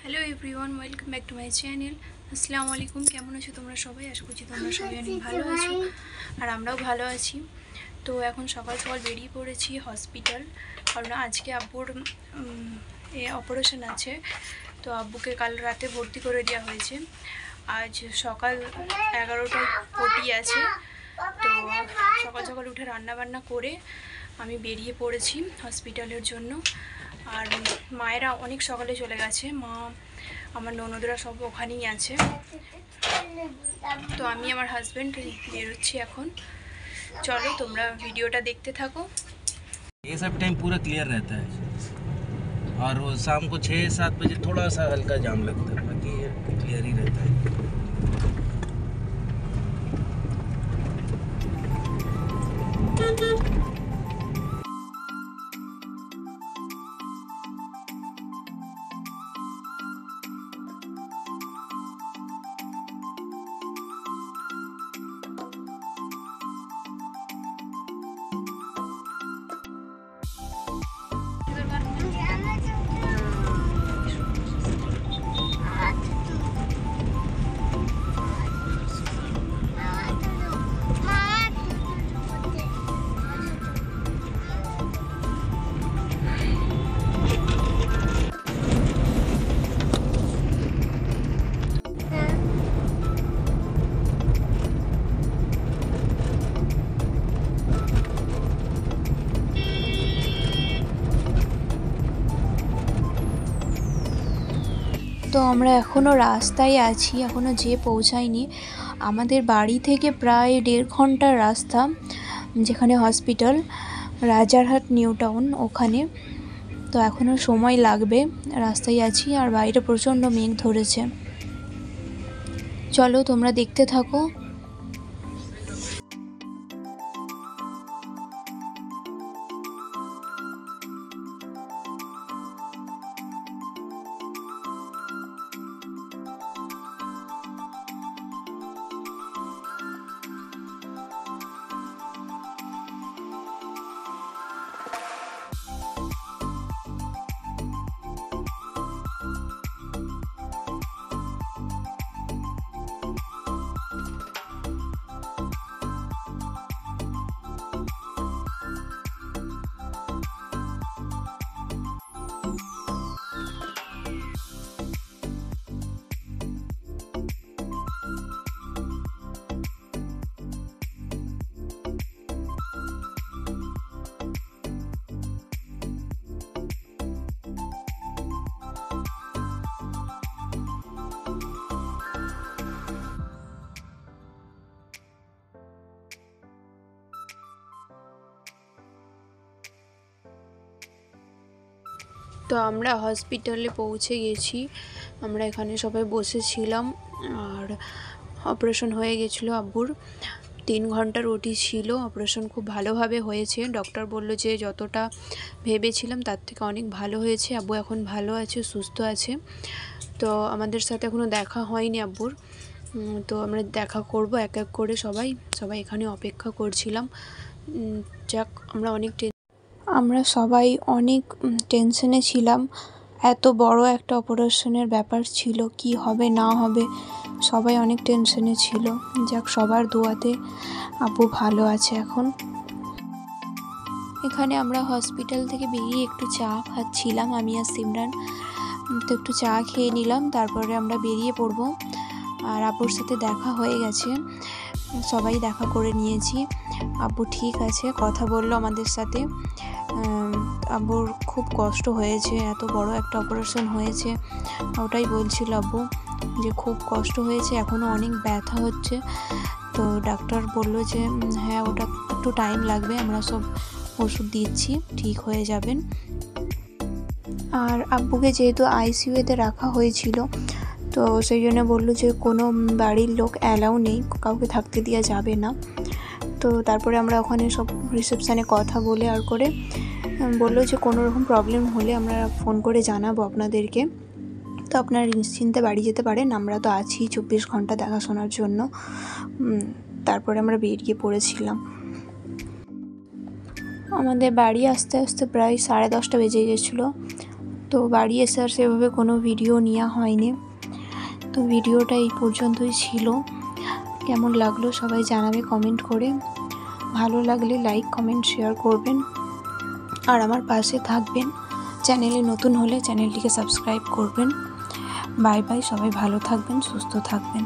Hello everyone, welcome back to my channel. আসসালামু আলাইকুম। কেমন আছো তোমরা সবাই? আশা করছি তোমরা সবাই অনেক ভালো আছো, আর আমরাও ভালো আছি। তো এখন সকাল সকাল বেরিয়ে পড়েছি হসপিটাল, কারণ আজকে আব্বুর অপারেশন আছে। তো আব্বুকে কাল রাতে ভর্তি করে দেওয়া হয়েছে। আজ সকাল 11টায় ওটি আছে। তো সকাল সকাল উঠে রান্নাবান্না করে আমি বেরিয়ে পড়েছি হসপিটালের জন্য। আর মায়েরা অনেক সকালে চলে গেছে, মা আমার ননদরা সব ওখানেই আছে। তো আমি আমার হাজব্যান্ড বেরোচ্ছি এখন। চলো তোমরা ভিডিওটা দেখতে থাকো। ये सब टाइम पूरा क्लियर रहता है और वो शाम को 6-7 बजे थोड़ा सा हल्का जाम लगता है, बाकी क्लियर ही रहता है। তো আমরা এখনও রাস্তায় আছি, এখনও যেয়ে পৌঁছাইনি। আমাদের বাড়ি থেকে প্রায় 1.5 ঘন্টার রাস্তা, যেখানে হসপিটাল রাজারহাট নিউ টাউন ওখানে। তো এখনও সময় লাগবে, রাস্তায় আছি। আর বাইরে প্রচণ্ড মেঘ ধরেছে। চলো তোমরা দেখতে থাকো। তো আমরা হসপিটালে পৌঁছে গেছি। আমরা এখানে সবাই বসেছিলাম, আর অপারেশন হয়ে গেছিলো আব্বুর। 3 ঘন্টার ওটি ছিল। অপারেশন খুব ভালোভাবে হয়েছে। ডক্টর বলল যে যতটা ভেবেছিলাম তার থেকে অনেক ভালো হয়েছে। আব্বু এখন ভালো আছে, সুস্থ আছে। তো আমাদের সাথে এখনও দেখা হয়নি আব্বুর। তো আমরা দেখা করব এক এক করে। সবাই এখানে অপেক্ষা করছিলাম। যাক, আমরা সবাই অনেক টেনশনে ছিলাম। এত বড় একটা অপারেশনের ব্যাপার ছিল, কি হবে না হবে সবাই অনেক টেনশনে ছিল। যাক, সবার দোয়াতে আব্বু ভালো আছে এখন। এখানে আমরা হসপিটাল থেকে বেরিয়ে একটু চা খাচ্ছিলাম, আমি আর সিমরান। তো একটু চা খেয়ে নিলাম, তারপরে আমরা বেরিয়ে পড়ব। আর আব্বুর সাথে দেখা হয়ে গেছে, সবাই দেখা করে নিয়েছি। আব্বু ঠিক আছে, কথা বললো আমাদের সাথে। আব্বুর খুব কষ্ট হয়েছে, এত বড় একটা অপারেশন হয়েছে। ওটাই বলছিল আব্বু যে খুব কষ্ট হয়েছে, এখনও অনেক ব্যথা হচ্ছে। তো ডাক্তার বললো যে হ্যাঁ, ওটা একটু টাইম লাগবে, আমরা সব ওষুধ দিচ্ছি, ঠিক হয়ে যাবেন। আর আব্বুকে যেহেতু আইসিইউতে রাখা হয়েছিল, তো সেই জন্য বললো যে কোনো বাড়ির লোক অ্যালাউ নেই, কাউকে থাকতে দেওয়া যাবে না। তো তারপরে আমরা ওখানে সব রিসেপশানে কথা বলে আর করে বললো যে কোনো রকম প্রবলেম হলে আমরা ফোন করে জানাবো আপনাদেরকে। তো আপনারা নিশ্চিন্তে বাড়ি যেতে পারেন, আমরা তো আছি 24 ঘন্টা দেখাশোনার জন্য। তারপরে আমরা বেরিয়ে পড়েছিলাম। আমাদের বাড়ি আসতে আসতে প্রায় 10:30 বেজে গেছিলো। তো তো বাড়ি এসে আর সেভাবে কোনো ভিডিও নেওয়া হয়নি। তো ভিডিওটা এই পর্যন্তই ছিল। কেমন লাগলো সবাই জানাবে কমেন্ট করে। ভালো লাগলে লাইক কমেন্ট শেয়ার করবেন আর আমার পাশে থাকবেন। চ্যানেলে নতুন হলে চ্যানেলটিকে সাবস্ক্রাইব করবেন। বাই বাই, সবাই ভালো থাকবেন, সুস্থ থাকবেন।